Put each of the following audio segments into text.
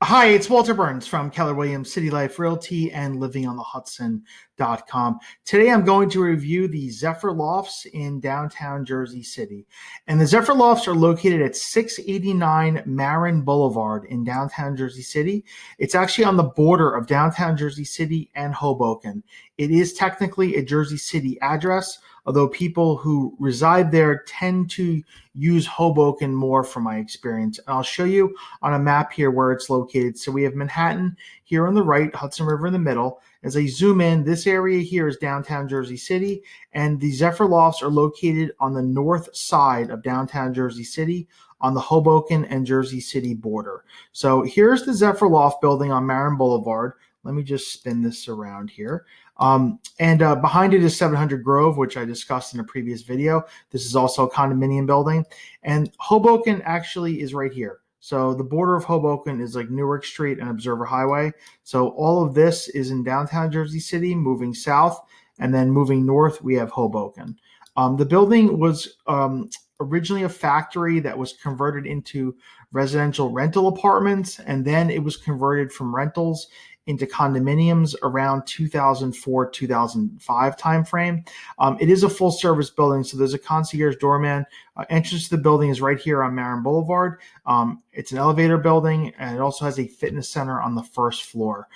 Hi, it's Walter Burns from Keller Williams City Life Realty and livingonthehudson.com. Today I'm going to review the Zephyr Lofts in downtown Jersey City. And the Zephyr Lofts are located at 689 Marin Boulevard in downtown Jersey City. It's actually on the border of downtown Jersey City and Hoboken. It is technically a Jersey City address, although people who reside there tend to use Hoboken more from my experience. And I'll show you on a map here where it's located. So we have Manhattan here on the right, Hudson River in the middle. As I zoom in, this area here is downtown Jersey City, and the Zephyr Lofts are located on the north side of downtown Jersey City on the Hoboken and Jersey City border. So here's the Zephyr Loft building on Marin Boulevard. Let me just spin this around here. Behind it is 700 Grove, which I discussed in a previous video. This is also a condominium building. And Hoboken actually is right here. So the border of Hoboken is like Newark Street and Observer Highway. So all of this is in downtown Jersey City, moving south, and then moving north, we have Hoboken. The building was originally a factory that was converted into residential rental apartments, and then it was converted from rentals into condominiums around 2004-2005 timeframe. It is a full service building, so there's a concierge doorman. Entrance to the building is right here on Marin Boulevard. It's an elevator building, and it also has a fitness center on the first floor.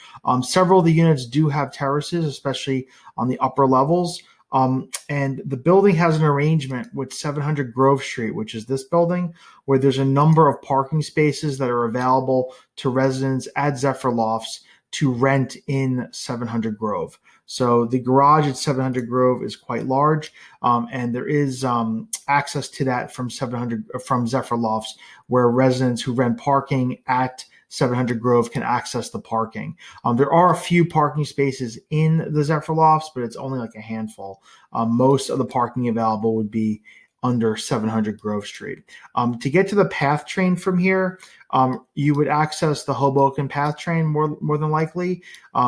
Several of the units do have terraces, especially on the upper levels. And the building has an arrangement with 700 Grove Street, which is this building, where there's a number of parking spaces that are available to residents at Zephyr Lofts to rent in 700 Grove. So the garage at 700 Grove is quite large, and there is access to that from Zephyr Lofts, where residents who rent parking at 700 Grove can access the parking. There are a few parking spaces in the Zephyr Lofts, but it's only like a handful. Most of the parking available would be under 700 Grove Street. To get to the PATH train from here, you would access the Hoboken PATH train more than likely.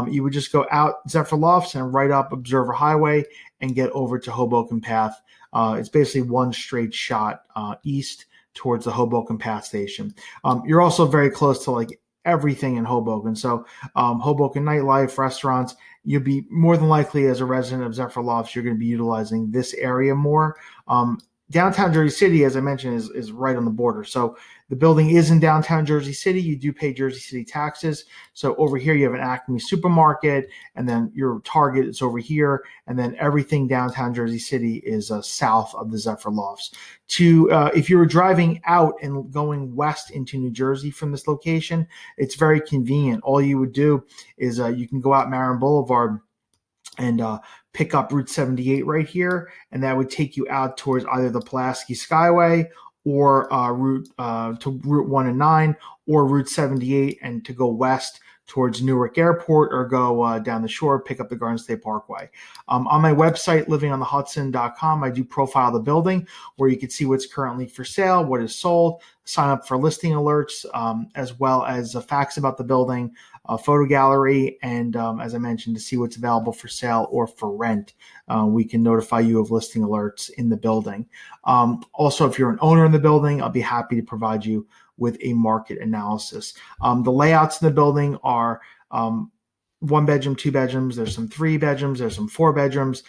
You would just go out Zephyr Lofts and right up Observer Highway and get over to Hoboken PATH. It's basically one straight shot east towards the Hoboken PATH station. You're also very close to like everything in Hoboken. So Hoboken Nightlife, restaurants, you'll be more than likely as a resident of Zephyr Lofts, you're going to be utilizing this area more. Downtown Jersey City, as I mentioned, is right on the border. So the building is in downtown Jersey City. You do pay Jersey City taxes. So over here, you have an Acme supermarket, and then your Target is over here. And then everything downtown Jersey City is south of the Zephyr Lofts. If you were driving out and going west into New Jersey from this location, it's very convenient. All you would do is you can go out Marin Boulevard and pick up Route 78 right here, and that would take you out towards either the Pulaski Skyway or Route 1 and 9 or Route 78, and to go west towards Newark Airport or go down the shore, pick up the Garden State Parkway. On my website, livingonthehudson.com, I do profile the building where you can see what's currently for sale, what is sold, sign up for listing alerts, as well as facts about the building, a photo gallery, and as I mentioned, to see what's available for sale or for rent. We can notify you of listing alerts in the building. Also, if you're an owner in the building, I'll be happy to provide you with a market analysis. The layouts in the building are 1 bedroom, 2 bedrooms. There's some 3 bedrooms. There's some 4 bedrooms.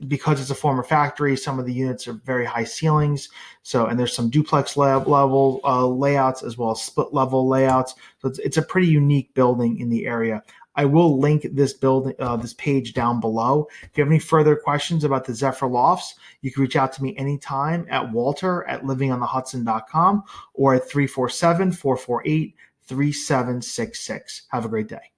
Because it's a former factory, some of the units are very high ceilings. And there's some duplex level layouts as well as split level layouts. So it's a pretty unique building in the area. I will link this this page down below. If you have any further questions about the Zephyr Lofts, you can reach out to me anytime at walter@livingonthehudson.com or at 347-448-3766. Have a great day.